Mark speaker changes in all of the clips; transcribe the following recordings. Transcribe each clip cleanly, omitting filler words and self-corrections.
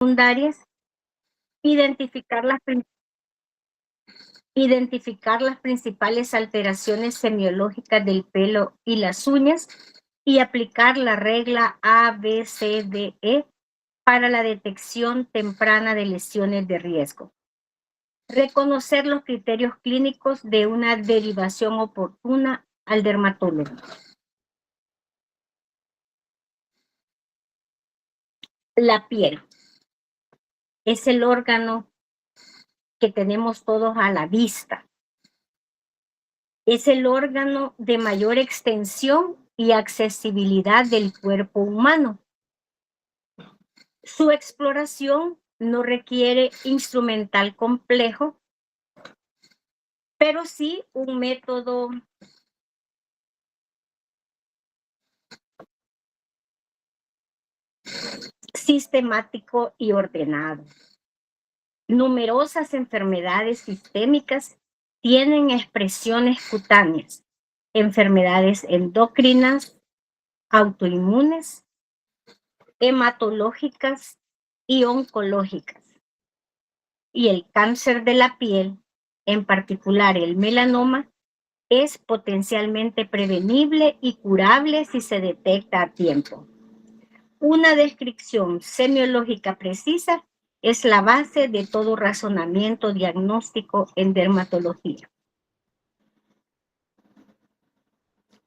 Speaker 1: secundarias, identificar las principales alteraciones semiológicas del pelo y las uñas y aplicar la regla ABCDE para la detección temprana de lesiones de riesgo. Reconocer los criterios clínicos de una derivación oportuna al dermatólogo. La piel es el órgano que tenemos todos a la vista. Es el órgano de mayor extensión y accesibilidad del cuerpo humano. Su exploración no requiere instrumental complejo, pero sí un método sistemático y ordenado. Numerosas enfermedades sistémicas tienen expresiones cutáneas, enfermedades endocrinas, autoinmunes, hematológicas y oncológicas. Y el cáncer de la piel, en particular el melanoma, es potencialmente prevenible y curable si se detecta a tiempo. Una descripción semiológica precisa es la base de todo razonamiento diagnóstico en dermatología.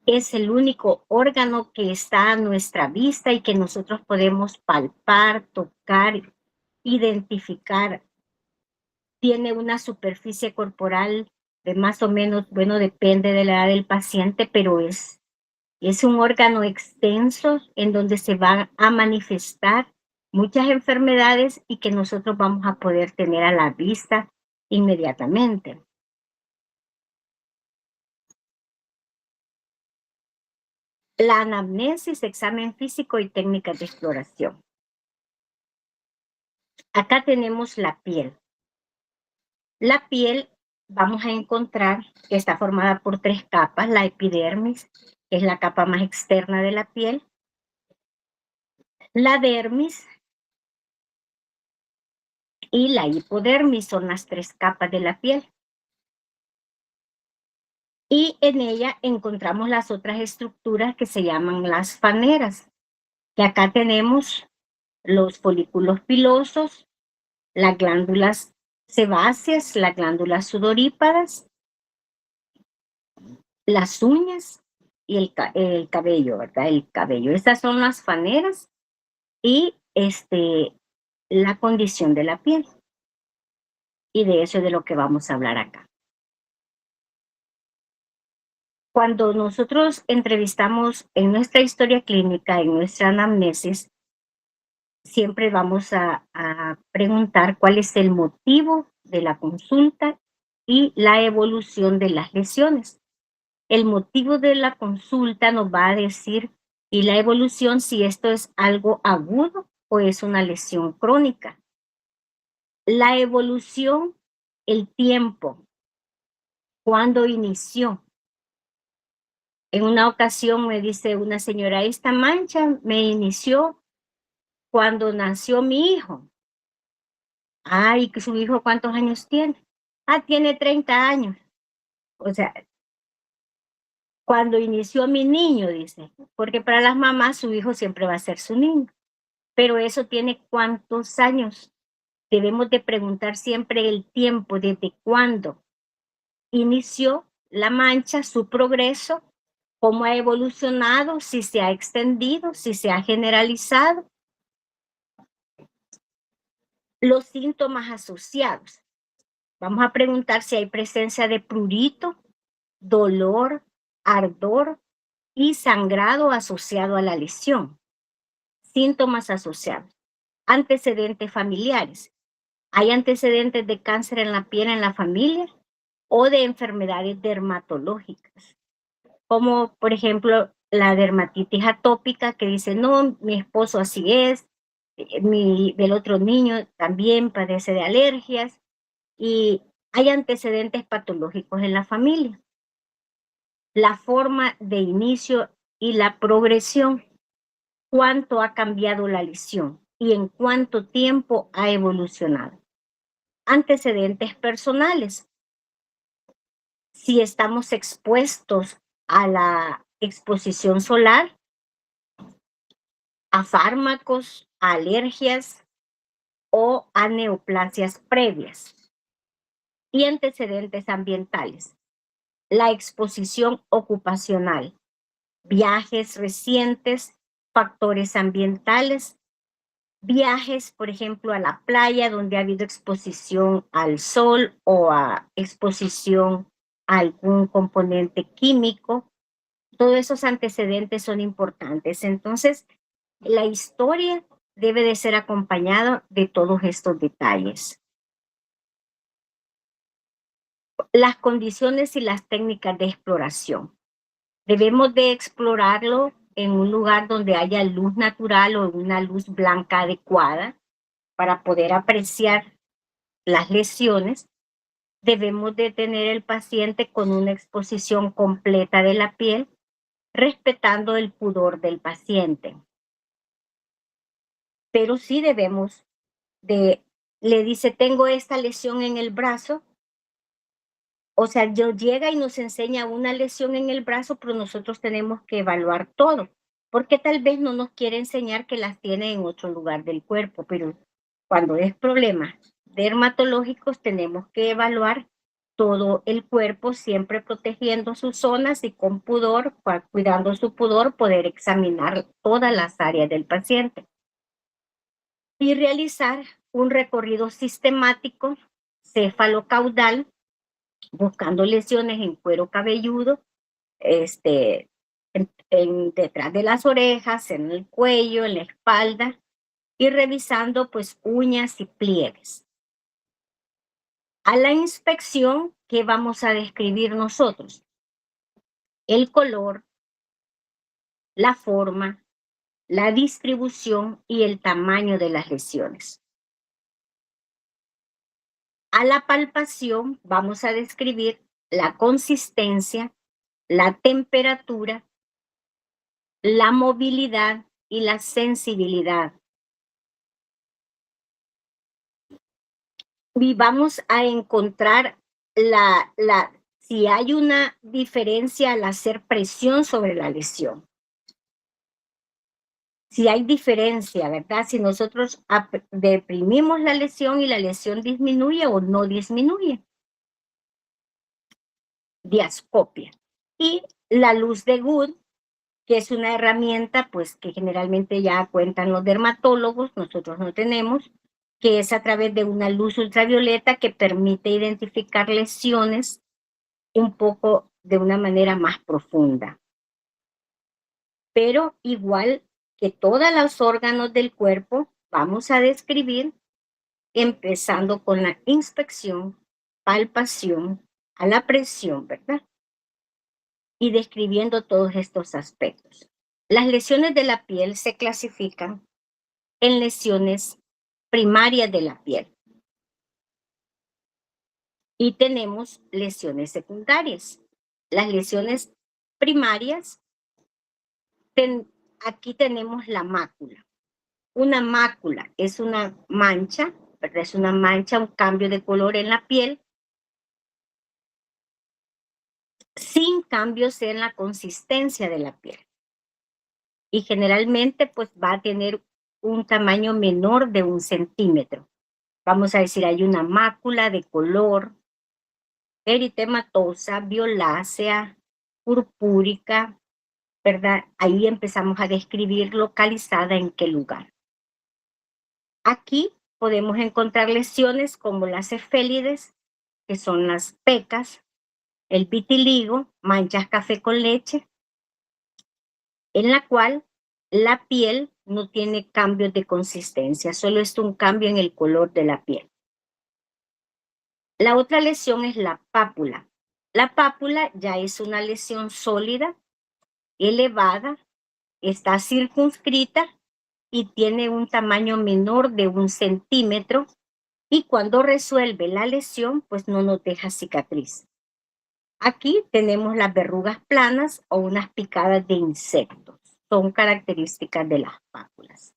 Speaker 1: Es el único órgano que está a nuestra vista y que nosotros podemos palpar, tocar, identificar. Tiene una superficie corporal de más o menos, bueno, depende de la edad del paciente, pero es un órgano extenso en donde se van a manifestar muchas enfermedades y que nosotros vamos a poder tener a la vista inmediatamente. La anamnesis, examen físico y técnicas de exploración. Acá tenemos la piel. La piel vamos a encontrar que está formada por 3 capas, la epidermis, que es la capa más externa de la piel, la dermis y la hipodermis, son las 3 capas de la piel. Y en ella encontramos las otras estructuras que se llaman las faneras, que acá tenemos los folículos pilosos, las glándulas sebáceas, las glándulas sudoríparas, las uñas y el cabello, ¿verdad? El cabello. Estas son las faneras y la condición de la piel. Y de eso es de lo que vamos a hablar acá. Cuando nosotros entrevistamos en nuestra historia clínica, en nuestra anamnesis, siempre vamos a preguntar cuál es el motivo de la consulta y la evolución de las lesiones. El motivo de la consulta nos va a decir, y la evolución, si esto es algo agudo o es una lesión crónica. La evolución, el tiempo, cuando inició. En una ocasión me dice una señora, esta mancha me inició cuando nació mi hijo. Ay, ¿que su hijo cuántos años tiene? Tiene 30 años. O sea, cuando inició mi niño, dice, porque para las mamás su hijo siempre va a ser su niño. Pero eso tiene cuántos años. Debemos de preguntar siempre el tiempo, desde cuándo inició la mancha, su progreso, cómo ha evolucionado, si se ha extendido, si se ha generalizado. Los síntomas asociados. Vamos a preguntar si hay presencia de prurito, dolor, ardor y sangrado asociado a la lesión. Síntomas asociados. Antecedentes familiares. ¿Hay antecedentes de cáncer en la piel en la familia o de enfermedades dermatológicas? Como, por ejemplo, la dermatitis atópica, que dice, no, mi esposo así es, el otro niño también padece de alergias, y hay antecedentes patológicos en la familia. La forma de inicio y la progresión. ¿Cuánto ha cambiado la lesión? y en cuánto tiempo ha evolucionado. Antecedentes personales. Si estamos expuestos a la exposición solar, a fármacos, a alergias o a neoplasias previas. Y antecedentes ambientales. La exposición ocupacional, viajes recientes, factores ambientales, viajes, por ejemplo, a la playa donde ha habido exposición al sol o a exposición a algún componente químico. Todos esos antecedentes son importantes. Entonces, la historia debe de ser acompañada de todos estos detalles. Las condiciones y las técnicas de exploración. Debemos de explorarlo en un lugar donde haya luz natural o una luz blanca adecuada para poder apreciar las lesiones. Debemos de tener el paciente con una exposición completa de la piel, respetando el pudor del paciente. Pero sí debemos le dice, tengo esta lesión en el brazo. O sea, llega y nos enseña una lesión en el brazo, pero nosotros tenemos que evaluar todo, porque tal vez no nos quiere enseñar que las tiene en otro lugar del cuerpo, pero cuando es problemas dermatológicos tenemos que evaluar todo el cuerpo, siempre protegiendo sus zonas y con pudor, cuidando su pudor, poder examinar todas las áreas del paciente y realizar un recorrido sistemático céfalo-caudal buscando lesiones en cuero cabelludo, detrás de las orejas, en el cuello, en la espalda, y revisando pues uñas y pliegues. A la inspección, ¿qué vamos a describir nosotros? El color, la forma, la distribución y el tamaño de las lesiones. A la palpación vamos a describir la consistencia, la temperatura, la movilidad y la sensibilidad. Y vamos a encontrar si hay una diferencia al hacer presión sobre la lesión. Si hay diferencia, ¿verdad? Si nosotros deprimimos la lesión y la lesión disminuye o no disminuye. Diascopia. Y la luz de Wood, que es una herramienta pues que generalmente ya cuentan los dermatólogos, nosotros no tenemos, que es a través de una luz ultravioleta que permite identificar lesiones un poco de una manera más profunda. Pero igual que todos los órganos del cuerpo, vamos a describir empezando con la inspección, palpación, a la presión, ¿verdad? Y describiendo todos estos aspectos. Las lesiones de la piel se clasifican en lesiones primarias de la piel. Y tenemos lesiones secundarias. Las lesiones primarias, aquí tenemos la mácula. Una mácula es una mancha, ¿verdad? Es una mancha, un cambio de color en la piel, sin cambios en la consistencia de la piel. Y generalmente pues va a tener un tamaño menor de 1 centímetro. Vamos a decir, hay una mácula de color eritematosa, violácea, purpúrica, ¿verdad? Ahí empezamos a describir localizada en qué lugar. Aquí podemos encontrar lesiones como las cefélides, que son las pecas, el vitiligo, manchas café con leche, en la cual la piel no tiene cambios de consistencia, solo es un cambio en el color de la piel. La otra lesión es la pápula. La pápula ya es una lesión sólida, elevada, está circunscrita y tiene un tamaño menor de 1 centímetro y cuando resuelve la lesión, pues no nos deja cicatriz. Aquí tenemos las verrugas planas o unas picadas de insectos. Son características de las pápulas.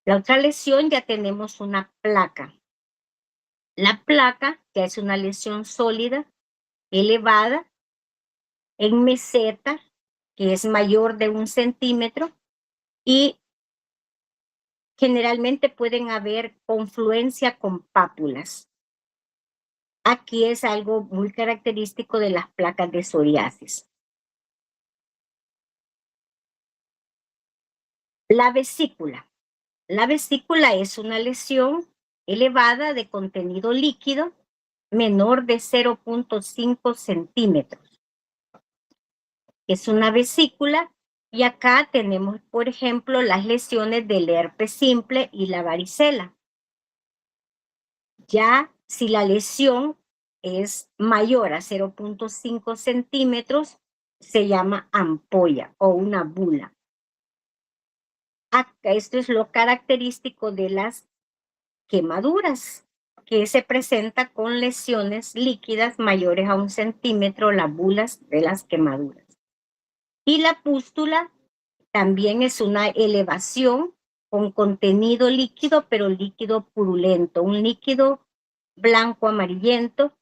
Speaker 1: La otra lesión ya tenemos una placa. La placa ya es una lesión sólida, elevada, en meseta, que es mayor de 1 centímetro, y generalmente pueden haber confluencia con pápulas. Aquí es algo muy característico de las placas de psoriasis. La vesícula. La vesícula es una lesión elevada de contenido líquido menor de 0.5 centímetros. Es una vesícula y acá tenemos, por ejemplo, las lesiones del herpes simple y la varicela. Ya si la lesión es mayor a 0.5 centímetros, se llama ampolla o una bula. Acá, esto es lo característico de las quemaduras, que se presenta con lesiones líquidas mayores a 1 centímetro, las bulas de las quemaduras. Y la pústula también es una elevación con contenido líquido, pero líquido purulento, un líquido blanco amarillento,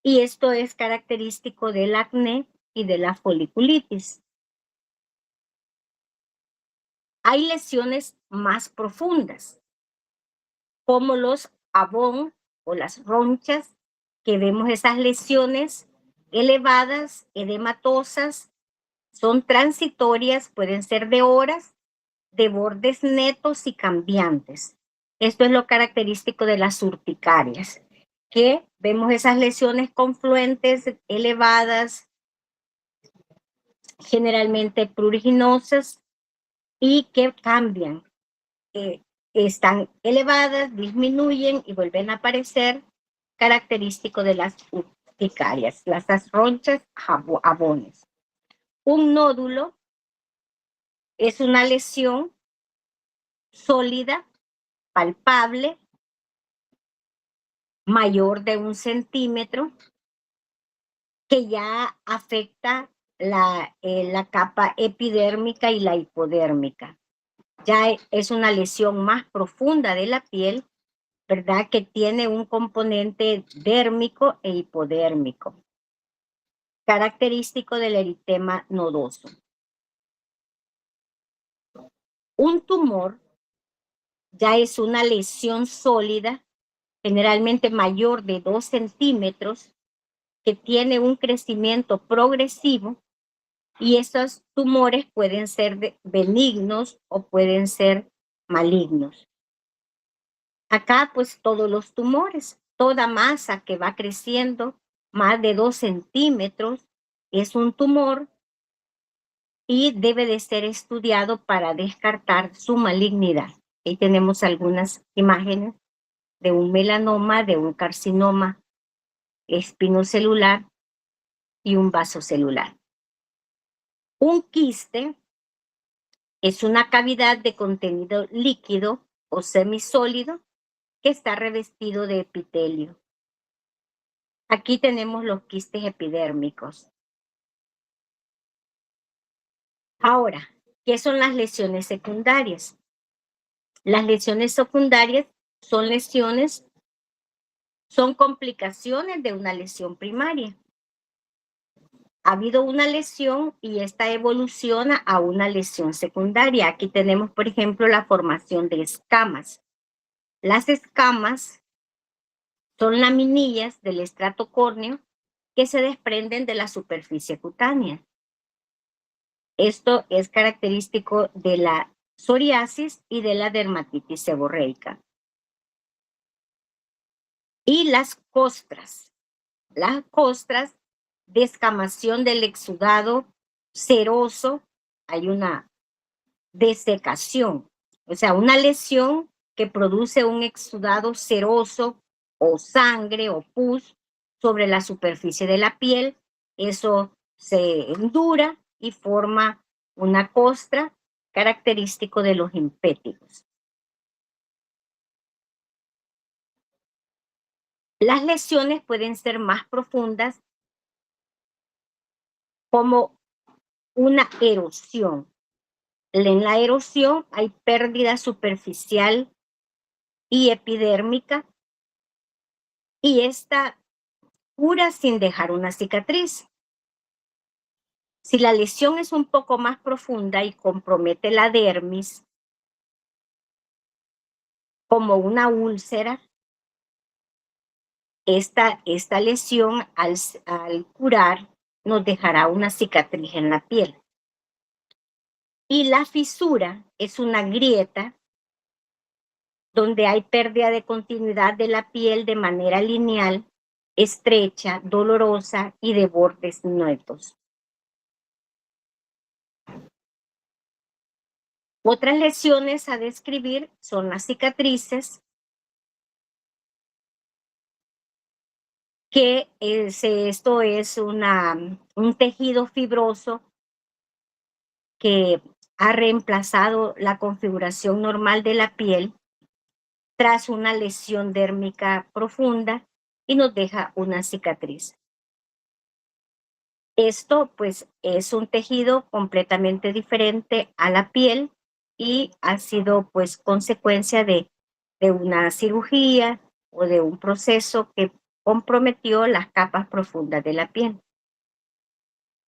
Speaker 1: y esto es característico del acné y de la foliculitis. Hay lesiones más profundas, como los abón o las ronchas, que vemos esas lesiones elevadas, edematosas, son transitorias, pueden ser de horas, de bordes netos y cambiantes. Esto es lo característico de las urticarias, que vemos esas lesiones confluentes, elevadas, generalmente pruriginosas, y que cambian. Están elevadas, disminuyen y vuelven a aparecer, característico de las urticarias, las ronchas, abones. Un nódulo es una lesión sólida, palpable, mayor de 1 centímetro, que ya afecta la capa epidérmica y la hipodérmica. Ya es una lesión más profunda de la piel, ¿verdad? Que tiene un componente dérmico e hipodérmico, característico del eritema nodoso. Un tumor ya es una lesión sólida, generalmente mayor de 2 centímetros, que tiene un crecimiento progresivo, y estos tumores pueden ser benignos o pueden ser malignos. Acá, pues, todos los tumores, toda masa que va creciendo más de 2 centímetros es un tumor y debe de ser estudiado para descartar su malignidad. Ahí tenemos algunas imágenes de un melanoma, de un carcinoma espinocelular y un vasocelular. Un quiste es una cavidad de contenido líquido o semisólido que está revestido de epitelio. Aquí tenemos los quistes epidérmicos. Ahora, ¿qué son las lesiones secundarias? Las lesiones secundarias son complicaciones de una lesión primaria. Ha habido una lesión y esta evoluciona a una lesión secundaria. Aquí tenemos, por ejemplo, la formación de escamas. Las escamas son laminillas del estrato córneo que se desprenden de la superficie cutánea. Esto es característico de la psoriasis y de la dermatitis seborreica. Y las costras. Las costras, descamación del exudado seroso, hay una desecación, o sea, una lesión que produce un exudado seroso o sangre o pus sobre la superficie de la piel. Eso se endura y forma una costra, característico de los impéticos. Las lesiones pueden ser más profundas, como una erosión. En la erosión hay pérdida superficial y epidérmica, y esta cura sin dejar una cicatriz. Si la lesión es un poco más profunda y compromete la dermis, como una úlcera, esta lesión al curar nos dejará una cicatriz en la piel. Y la fisura es una grieta donde hay pérdida de continuidad de la piel de manera lineal, estrecha, dolorosa y de bordes netos. Otras lesiones a describir son las cicatrices, que esto es un tejido fibroso que ha reemplazado la configuración normal de la piel tras una lesión dérmica profunda y nos deja una cicatriz. Esto pues es un tejido completamente diferente a la piel y ha sido pues consecuencia de una cirugía o de un proceso que comprometió las capas profundas de la piel.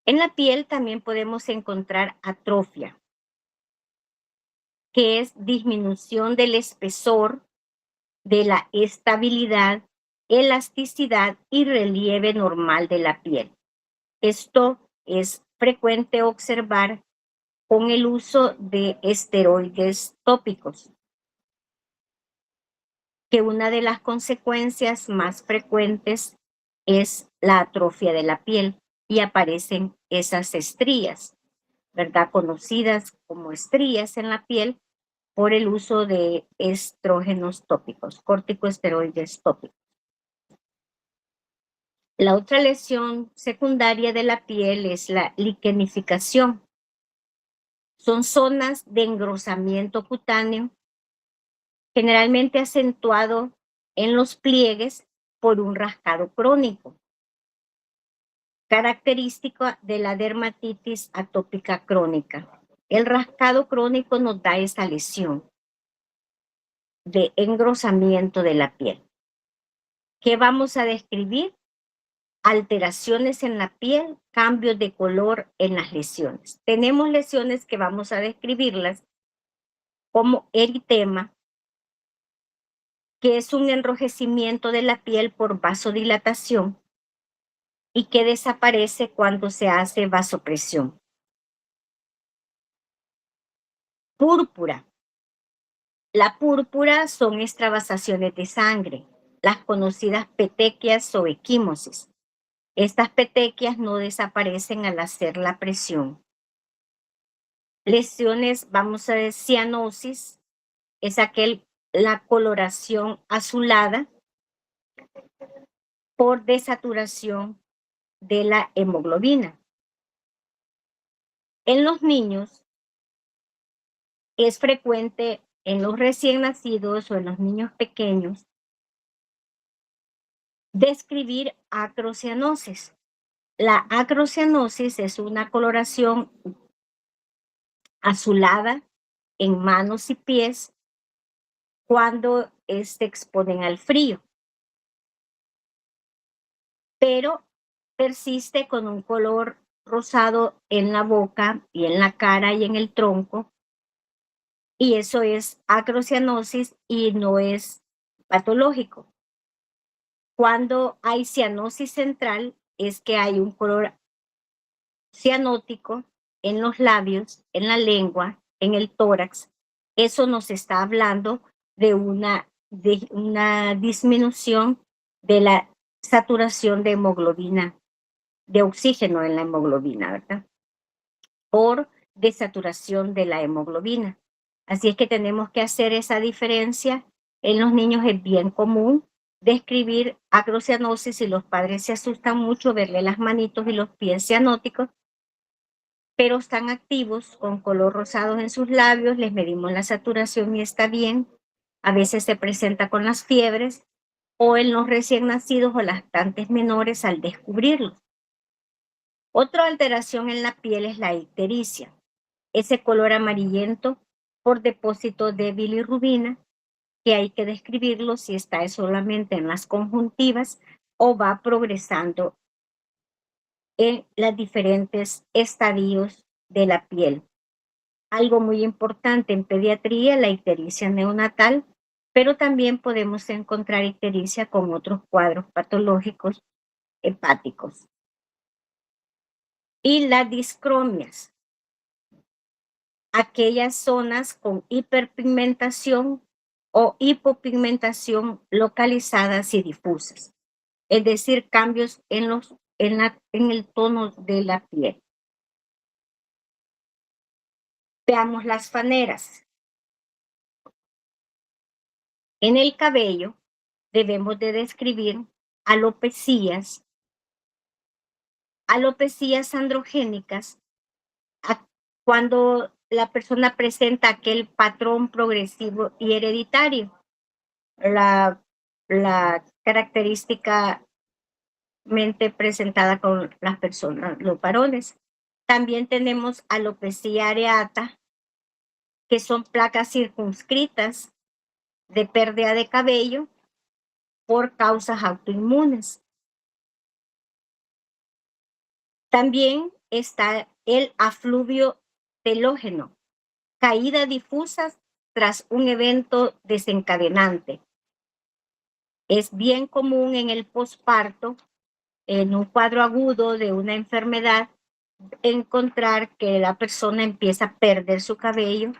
Speaker 1: En la piel también podemos encontrar atrofia, que es disminución del espesor, de la estabilidad, elasticidad y relieve normal de la piel. Esto es frecuente observar con el uso de esteroides tópicos, que una de las consecuencias más frecuentes es la atrofia de la piel y aparecen esas estrías, ¿verdad? Conocidas como estrías en la piel por el uso de estrógenos tópicos, corticosteroides tópicos. La otra lesión secundaria de la piel es la liquenificación. Son zonas de engrosamiento cutáneo, generalmente acentuado en los pliegues por un rascado crónico, característico de la dermatitis atópica crónica. El rascado crónico nos da esta lesión de engrosamiento de la piel. ¿Qué vamos a describir? Alteraciones en la piel, cambios de color en las lesiones. Tenemos lesiones que vamos a describirlas como eritema, que es un enrojecimiento de la piel por vasodilatación y que desaparece cuando se hace vasopresión. Púrpura. La púrpura son extravasaciones de sangre, las conocidas petequias o equimosis. Estas petequias no desaparecen al hacer la presión. Lesiones, vamos a decir, cianosis, es la coloración azulada por desaturación de la hemoglobina. En los niños es frecuente, en los recién nacidos o en los niños pequeños, describir acrocianosis. La acrocianosis es una coloración azulada en manos y pies cuando se exponen al frío, pero persiste con un color rosado en la boca y en la cara y en el tronco, y eso es acrocianosis y no es patológico. Cuando hay cianosis central es que hay un color cianótico en los labios, en la lengua, en el tórax. Eso nos está hablando de una disminución de la saturación de hemoglobina, de oxígeno en la hemoglobina, ¿verdad? Por desaturación de la hemoglobina. Así es que tenemos que hacer esa diferencia. En los niños es bien común describir acrocianosis y los padres se asustan mucho verle las manitos y los pies cianóticos, pero están activos con color rosado en sus labios, les medimos la saturación y está bien. A veces se presenta con las fiebres o en los recién nacidos o lactantes menores al descubrirlos. Otra alteración en la piel es la ictericia. ese color amarillento por depósito de bilirrubina, que hay que describirlo si está solamente en las conjuntivas o va progresando en los diferentes estadios de la piel. Algo muy importante en pediatría, la ictericia neonatal, pero también podemos encontrar ictericia con otros cuadros patológicos hepáticos. Y las discromias, aquellas zonas con hiperpigmentación o hipopigmentación localizadas y difusas, es decir, cambios en el tono de la piel. Veamos las faneras. En el cabello debemos de describir alopecias, alopecias androgénicas, cuando la persona presenta aquel patrón progresivo y hereditario. La característica presentada con las personas, los varones. También tenemos alopecia areata, que son placas circunscritas de pérdida de cabello por causas autoinmunes. También está el afluvio telógeno, caída difusa tras un evento desencadenante. Es bien común en el posparto, en un cuadro agudo de una enfermedad, encontrar que la persona empieza a perder su cabello,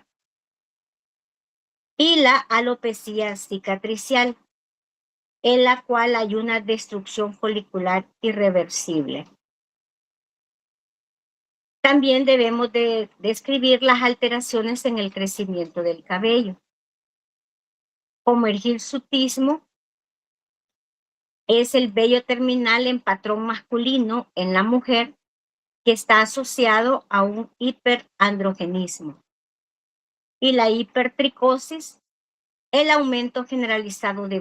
Speaker 1: y la alopecia cicatricial, en la cual hay una destrucción folicular irreversible. También debemos de describir las alteraciones en el crecimiento del cabello, como el hirsutismo. Es el vello terminal en patrón masculino en la mujer que está asociado a un hiperandrogenismo. Y la hipertricosis, el aumento generalizado de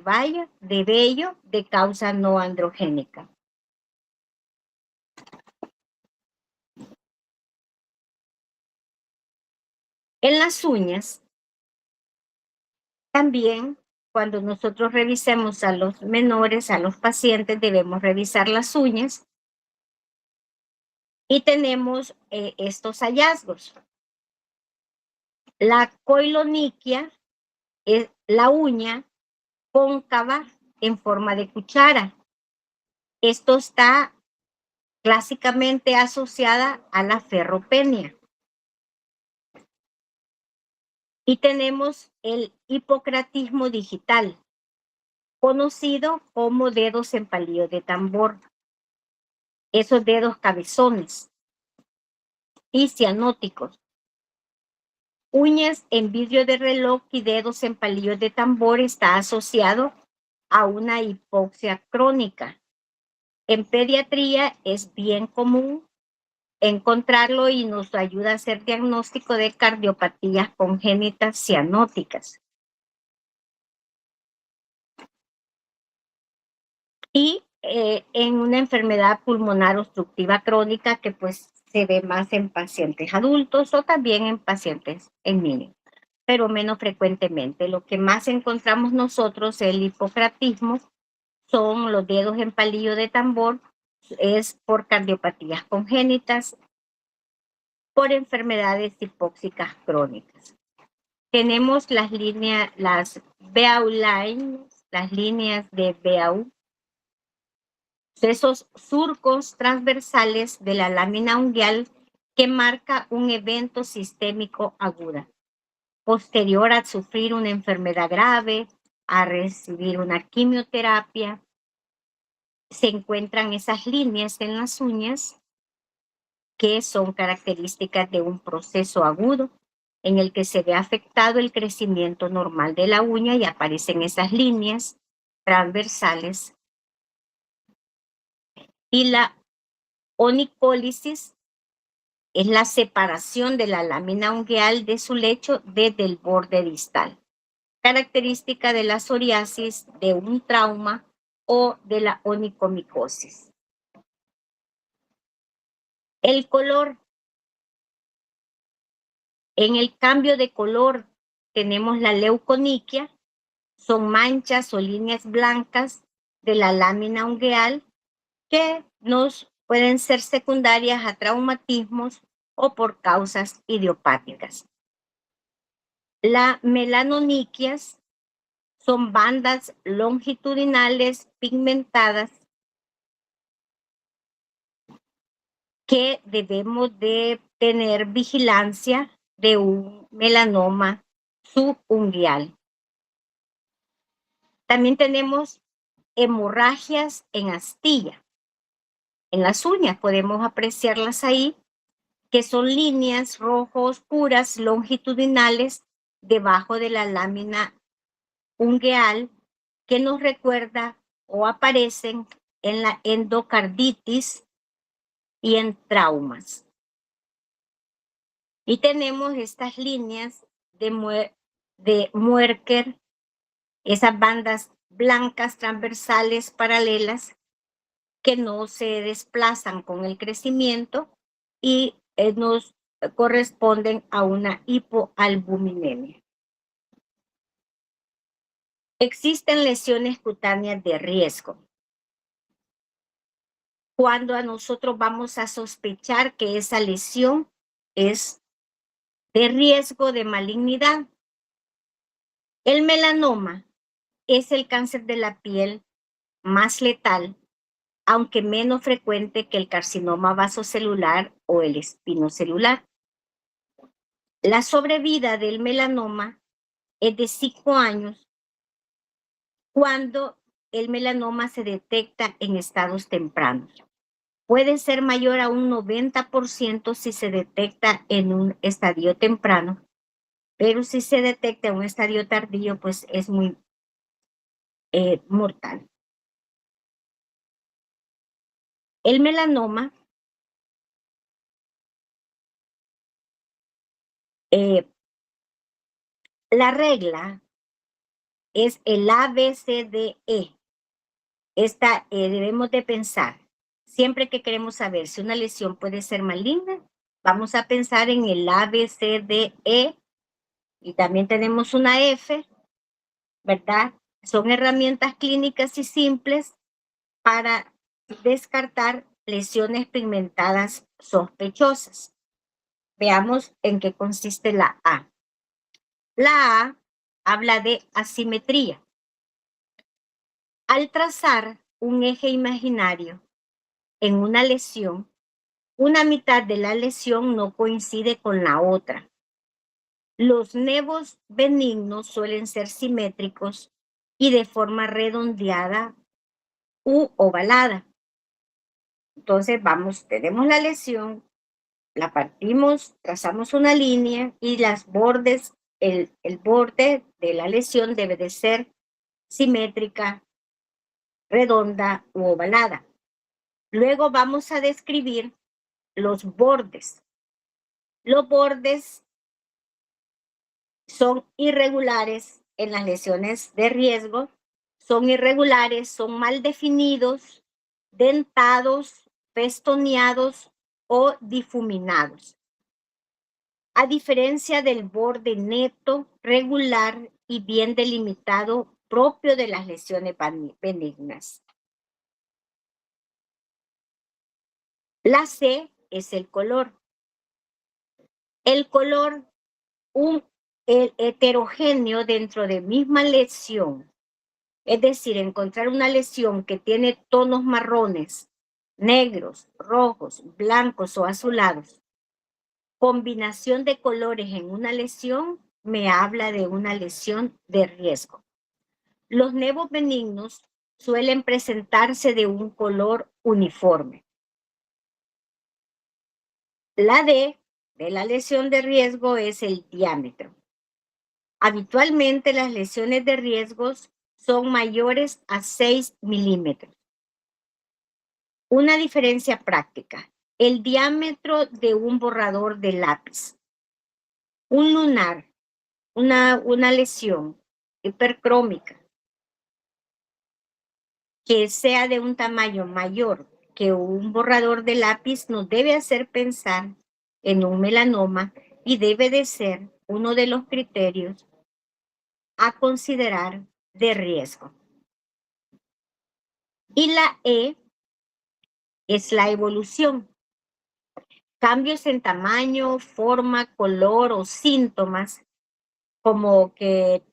Speaker 1: vello de causa no androgénica. En las uñas, también cuando nosotros revisemos a los menores, a los pacientes, debemos revisar las uñas y tenemos estos hallazgos. La coiloniquia es la uña cóncava en forma de cuchara. Esto está clásicamente asociada a la ferropenia. Y tenemos el hipocratismo digital, conocido como dedos en palillo de tambor. Esos dedos cabezones y cianóticos. Uñas en vidrio de reloj y dedos en palillos de tambor está asociado a una hipoxia crónica. En pediatría es bien común encontrarlo y nos ayuda a hacer diagnóstico de cardiopatías congénitas cianóticas. Y en una enfermedad pulmonar obstructiva crónica que pues se ve más en pacientes adultos o también en pacientes en niños, pero menos frecuentemente. Lo que más encontramos nosotros, el hipocratismo, son los dedos en palillo de tambor, es por cardiopatías congénitas, por enfermedades hipóxicas crónicas. Tenemos las líneas, las BAU lines, las líneas de BAU, esos surcos transversales de la lámina unguial que marca un evento sistémico agudo, posterior a sufrir una enfermedad grave, a recibir una quimioterapia. Se encuentran esas líneas en las uñas que son características de un proceso agudo en el que se ve afectado el crecimiento normal de la uña y aparecen esas líneas transversales. Y la onicólisis es la separación de la lámina ungueal de su lecho desde el borde distal, característica de la psoriasis, de un trauma o de la onicomicosis. El color. En el cambio de color tenemos la leuconiquia, son manchas o líneas blancas de la lámina ungueal que nos pueden ser secundarias a traumatismos o por causas idiopáticas. Las melanoniquias son bandas longitudinales pigmentadas que debemos de tener vigilancia de un melanoma subungueal. También tenemos hemorragias en astilla. En las uñas podemos apreciarlas ahí, que son líneas rojo oscuras longitudinales debajo de la lámina ungueal que nos recuerda o aparecen en la endocarditis y en traumas. Y tenemos estas líneas de Muerker, esas bandas blancas transversales paralelas que no se desplazan con el crecimiento y nos corresponden a una hipoalbuminemia. Existen lesiones cutáneas de riesgo. Cuando a nosotros vamos a sospechar que esa lesión es de riesgo de malignidad. El melanoma es el cáncer de la piel más letal, aunque menos frecuente que el carcinoma vasocelular o el espinocelular. La sobrevida del melanoma es de 5 años cuando el melanoma se detecta en estados tempranos. Puede ser mayor a un 90% si se detecta en un estadio temprano, pero si se detecta en un estadio tardío, pues es muy mortal. El melanoma la regla es el ABCDE. Esta debemos de pensar, siempre que queremos saber si una lesión puede ser maligna, vamos a pensar en el ABCDE y también tenemos una F, ¿verdad? Son herramientas clínicas y simples para descartar lesiones pigmentadas sospechosas. Veamos en qué consiste la A. La A habla de asimetría. Al trazar un eje imaginario en una lesión, una mitad de la lesión no coincide con la otra. Los nevos benignos suelen ser simétricos y de forma redondeada u ovalada. Entonces tenemos la lesión, la partimos, trazamos una línea y el borde de la lesión debe de ser simétrica, redonda u ovalada. Luego vamos a describir los bordes. Los bordes son irregulares en las lesiones de riesgo, son irregulares, son mal definidos, dentados, festoneados o difuminados. A diferencia del borde neto, regular y bien delimitado propio de las lesiones benignas. La C es el color. El color, el heterogéneo dentro de misma lesión, es decir, encontrar una lesión que tiene tonos marrones, negros, rojos, blancos o azulados, combinación de colores en una lesión me habla de una lesión de riesgo. Los nevos benignos suelen presentarse de un color uniforme. La D de la lesión de riesgo es el diámetro. Habitualmente las lesiones de riesgos son mayores a 6 milímetros. Una diferencia práctica. El diámetro de un borrador de lápiz. Un lunar, una lesión hipercrómica que sea de un tamaño mayor que un borrador de lápiz nos debe hacer pensar en un melanoma y debe de ser uno de los criterios a considerar de riesgo. Y la E es la evolución. Cambios en tamaño, forma, color o síntomas como que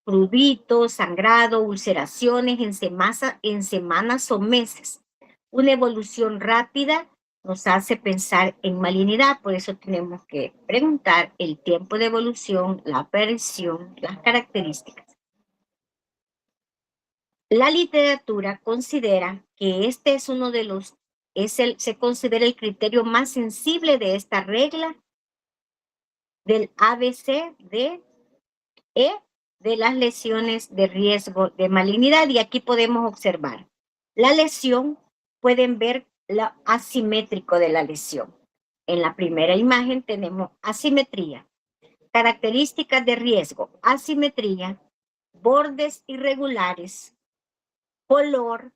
Speaker 1: prurito, sangrado, ulceraciones en semanas o meses. Una evolución rápida nos hace pensar en malignidad, por eso tenemos que preguntar el tiempo de evolución, la aparición, las características. La literatura considera que este es uno de los, se considera el criterio más sensible de esta regla del ABC de E de las lesiones de riesgo de malignidad. Y aquí podemos observar la lesión, pueden ver lo asimétrico de la lesión. En la primera imagen tenemos asimetría, características de riesgo, asimetría, bordes irregulares, color,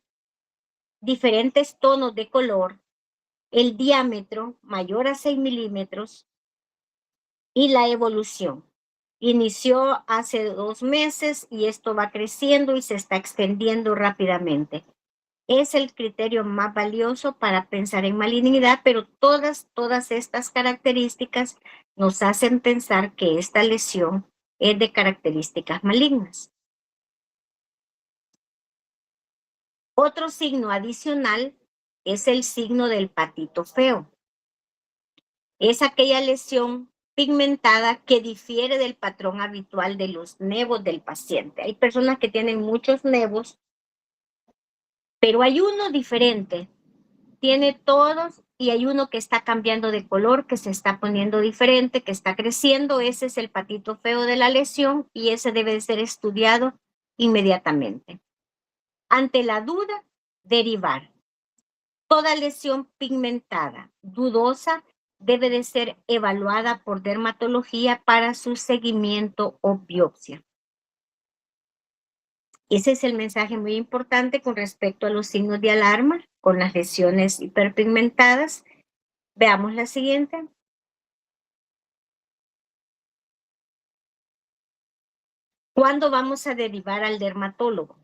Speaker 1: diferentes tonos de color, el diámetro mayor a 6 milímetros y la evolución. Inició hace 2 meses y esto va creciendo y se está extendiendo rápidamente. Es el criterio más valioso para pensar en malignidad, pero todas estas características nos hacen pensar que esta lesión es de características malignas. Otro signo adicional es el signo del patito feo. Es aquella lesión pigmentada que difiere del patrón habitual de los nevos del paciente. Hay personas que tienen muchos nevos, pero hay uno diferente. Tiene todos y hay uno que está cambiando de color, que se está poniendo diferente, que está creciendo. Ese es el patito feo de la lesión y ese debe ser estudiado inmediatamente. Ante la duda, derivar. Toda lesión pigmentada, dudosa, debe de ser evaluada por dermatología para su seguimiento o biopsia. Ese es el mensaje muy importante con respecto a los signos de alarma con las lesiones hiperpigmentadas. Veamos la siguiente. ¿Cuándo vamos a derivar al dermatólogo?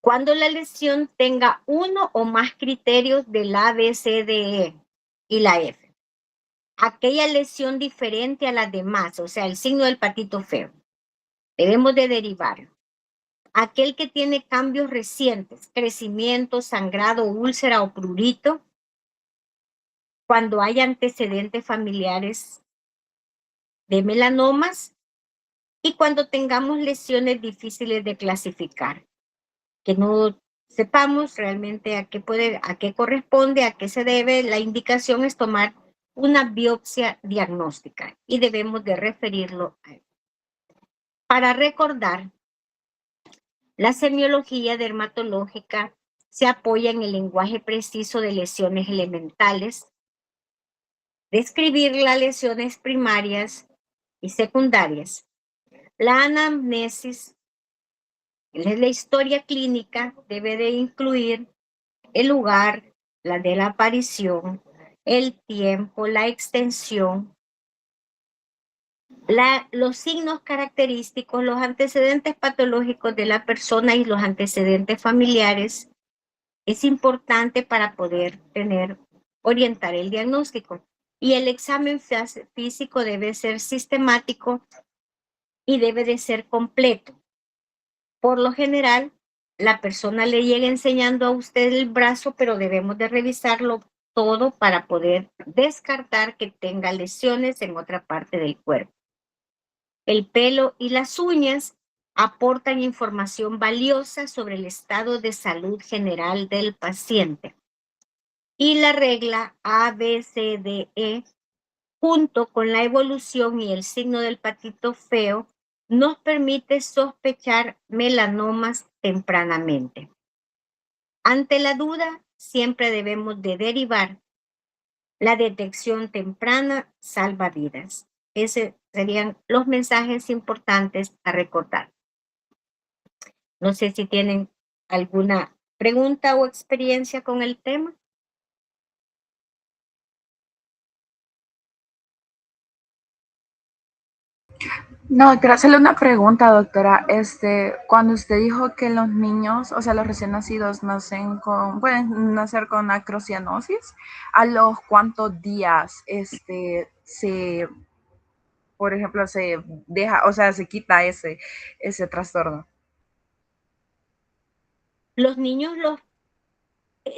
Speaker 1: Cuando la lesión tenga uno o más criterios del A, B, C, D, E y la F. Aquella lesión diferente a las demás, o sea, el signo del patito feo. Debemos de derivarlo. Aquel que tiene cambios recientes, crecimiento, sangrado, úlcera o prurito, cuando hay antecedentes familiares de melanomas y cuando tengamos lesiones difíciles de clasificar, que no sepamos realmente a qué corresponde, a qué se debe. La indicación es tomar una biopsia diagnóstica y debemos de referirlo a él. Para recordar, la semiología dermatológica se apoya en el lenguaje preciso de lesiones elementales, describir las lesiones primarias y secundarias. La anamnesis, la historia clínica, debe de incluir el lugar, la de la aparición, el tiempo, la extensión, los signos característicos, los antecedentes patológicos de la persona y los antecedentes familiares. Es importante para poder orientar el diagnóstico. Y el examen físico debe ser sistemático y debe de ser completo. Por lo general, la persona le llega enseñando a usted el brazo, pero debemos de revisarlo todo para poder descartar que tenga lesiones en otra parte del cuerpo. El pelo y las uñas aportan información valiosa sobre el estado de salud general del paciente. Y la regla ABCDE, junto con la evolución y el signo del patito feo, nos permite sospechar melanomas tempranamente. Ante la duda, siempre debemos de derivar. La detección temprana salva vidas. Esos serían los mensajes importantes a recordar. No sé si tienen alguna pregunta o experiencia con el tema.
Speaker 2: No, quiero hacerle una pregunta, doctora. Cuando usted dijo que los niños, o sea, los recién nacidos pueden nacer con acrocianosis, ¿a los cuántos días, por ejemplo, se deja, o sea, se quita ese trastorno?
Speaker 1: Los niños,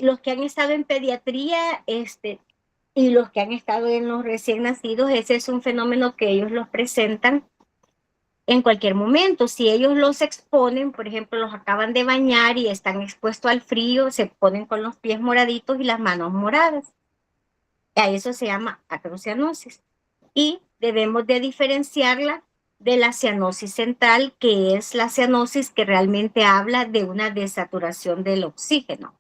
Speaker 1: los que han estado en pediatría, y los que han estado en los recién nacidos, ese es un fenómeno que ellos los presentan en cualquier momento. Si ellos los exponen, por ejemplo, los acaban de bañar y están expuestos al frío, se ponen con los pies moraditos y las manos moradas. A eso se llama acrocianosis. Y debemos de diferenciarla de la cianosis central, que es la cianosis que realmente habla de una desaturación del oxígeno,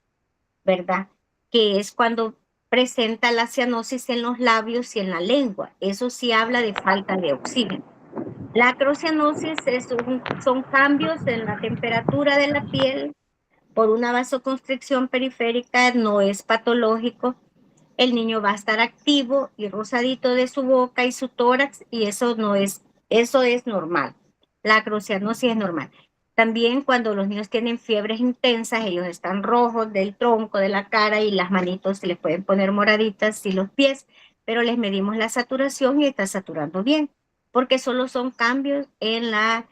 Speaker 1: ¿verdad? Que es cuando presenta la cianosis en los labios y en la lengua. Eso sí habla de falta de oxígeno. La acrocianosis son cambios en la temperatura de la piel por una vasoconstricción periférica, no es patológico. El niño va a estar activo y rosadito de su boca y su tórax, y eso es normal. La acrocianosis es normal. También cuando los niños tienen fiebres intensas, ellos están rojos del tronco, de la cara, y las manitos se les pueden poner moraditas y los pies, pero les medimos la saturación y está saturando bien, porque solo son cambios en la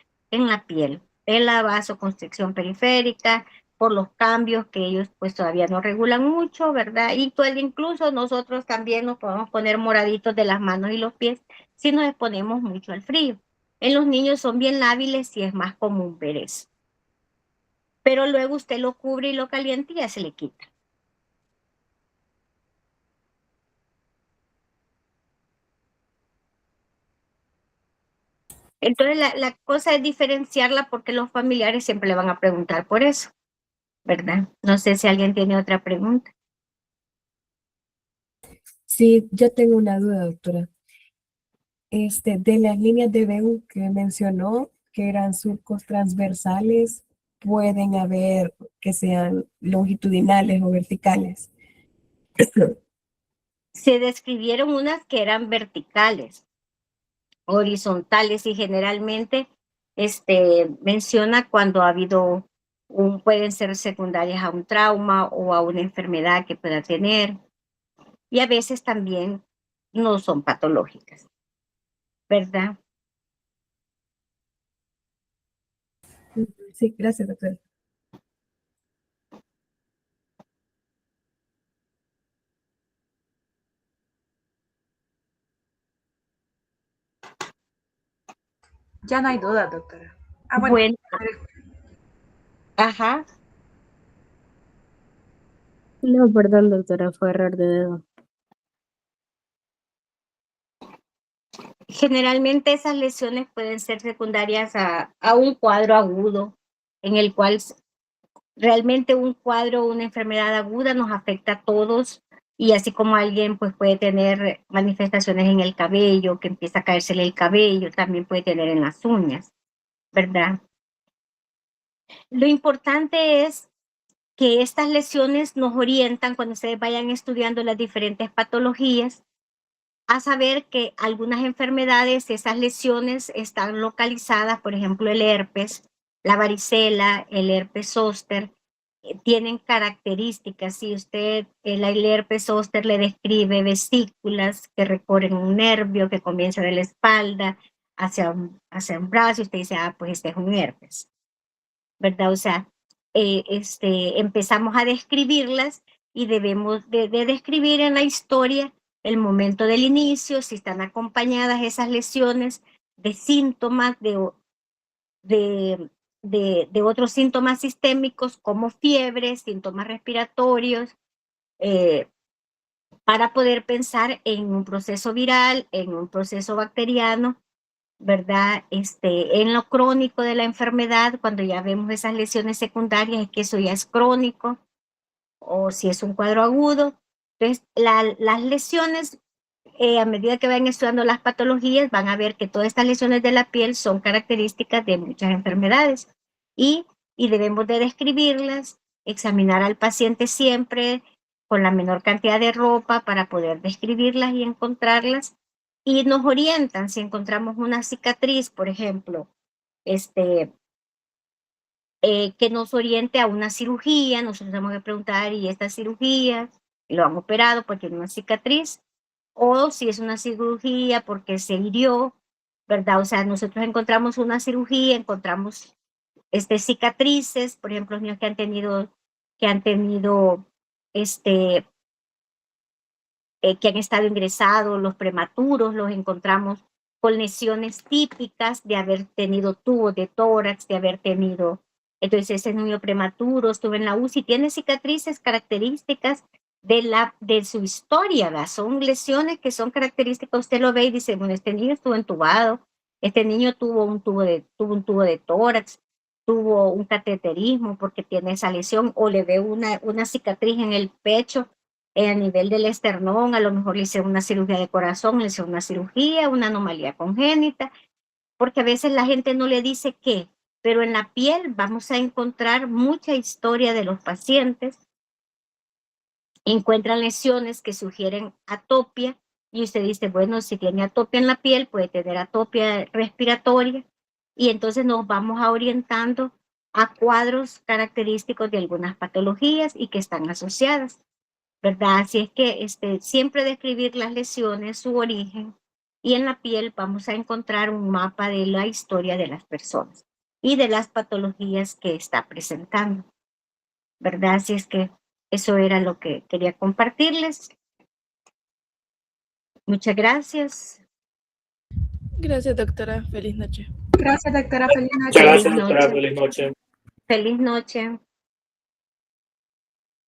Speaker 1: piel, en la vasoconstricción periférica, por los cambios que ellos pues todavía no regulan mucho, ¿verdad? Y pues, incluso nosotros también nos podemos poner moraditos de las manos y los pies si nos exponemos mucho al frío. En los niños son bien lábiles y es más común ver eso. Pero luego usted lo cubre y lo calienta y ya se le quita. Entonces la cosa es diferenciarla porque los familiares siempre le van a preguntar por eso, ¿verdad? No sé si alguien tiene otra pregunta.
Speaker 3: Sí, yo tengo una duda, doctora. De las líneas de Beugel que mencionó, que eran surcos transversales, pueden haber que sean longitudinales o verticales.
Speaker 1: Se describieron unas que eran verticales, horizontales, y generalmente menciona cuando ha habido pueden ser secundarias a un trauma o a una enfermedad que pueda tener, y a veces también no son patológicas, ¿verdad?
Speaker 3: Sí, gracias, doctora.
Speaker 2: Ya no hay duda, doctora. Ah, bueno.
Speaker 1: Bueno, ajá.
Speaker 4: No, perdón, doctora, fue error de dedo.
Speaker 1: Generalmente esas lesiones pueden ser secundarias a un cuadro agudo, en el cual realmente un cuadro, una enfermedad aguda nos afecta a todos, y así como alguien pues puede tener manifestaciones en el cabello, que empieza a caérsele el cabello, también puede tener en las uñas, ¿verdad? Lo importante es que estas lesiones nos orientan cuando ustedes vayan estudiando las diferentes patologías a saber que algunas enfermedades, esas lesiones están localizadas, por ejemplo, el herpes, la varicela, el herpes zóster, tienen características. Si usted, el herpes zóster le describe vesículas que recorren un nervio que comienza de la espalda hacia un brazo, y usted dice, ah, pues este es un herpes, ¿verdad? O sea, empezamos a describirlas y debemos de describir en la historia el momento del inicio, si están acompañadas esas lesiones de síntomas de, de otros síntomas sistémicos como fiebre, síntomas respiratorios, eh, para poder pensar en un proceso viral, en un proceso bacteriano, ¿verdad? En lo crónico de la enfermedad, cuando ya vemos esas lesiones secundarias, es que eso ya es crónico, o si es un cuadro agudo. Entonces, las lesiones, a medida que vayan estudiando las patologías, van a ver que todas estas lesiones de la piel son características de muchas enfermedades, y, y debemos de describirlas, examinar al paciente siempre con la menor cantidad de ropa para poder describirlas y encontrarlas, y nos orientan si encontramos una cicatriz, por ejemplo, que nos oriente a una cirugía. Nosotros tenemos que preguntar, ¿y esta cirugía lo han operado porque tiene una cicatriz? O si es una cirugía porque se hirió, ¿verdad? O sea, nosotros encontramos una cirugía, encontramos cicatrices, por ejemplo, los niños que han tenido, que han estado ingresados, los prematuros, los encontramos con lesiones típicas de haber tenido tubos de tórax, de haber tenido, entonces ese niño prematuro estuvo en la UCI, tiene cicatrices características de su historia, ¿verdad? Son lesiones que son características, usted lo ve y dice, bueno, este niño estuvo entubado, este niño tuvo un tubo de tórax, tuvo un cateterismo porque tiene esa lesión, o le ve una cicatriz en el pecho, a nivel del esternón, a lo mejor le hicieron una cirugía de corazón, le hicieron una cirugía, una anomalía congénita, porque a veces la gente no le dice qué, pero en la piel vamos a encontrar mucha historia de los pacientes. Encuentran lesiones que sugieren atopia y usted dice, bueno, si tiene atopia en la piel, puede tener atopia respiratoria, y entonces nos vamos orientando a cuadros característicos de algunas patologías y que están asociadas, ¿verdad? Así es que siempre describir las lesiones, su origen, y en la piel vamos a encontrar un mapa de la historia de las personas y de las patologías que está presentando, ¿verdad? Así es que eso era lo que quería compartirles. Muchas gracias.
Speaker 5: Gracias, doctora. Feliz noche.
Speaker 2: Gracias, doctora. Feliz
Speaker 6: Muchas
Speaker 2: noche.
Speaker 6: gracias, doctora. Feliz noche.
Speaker 1: Feliz noche.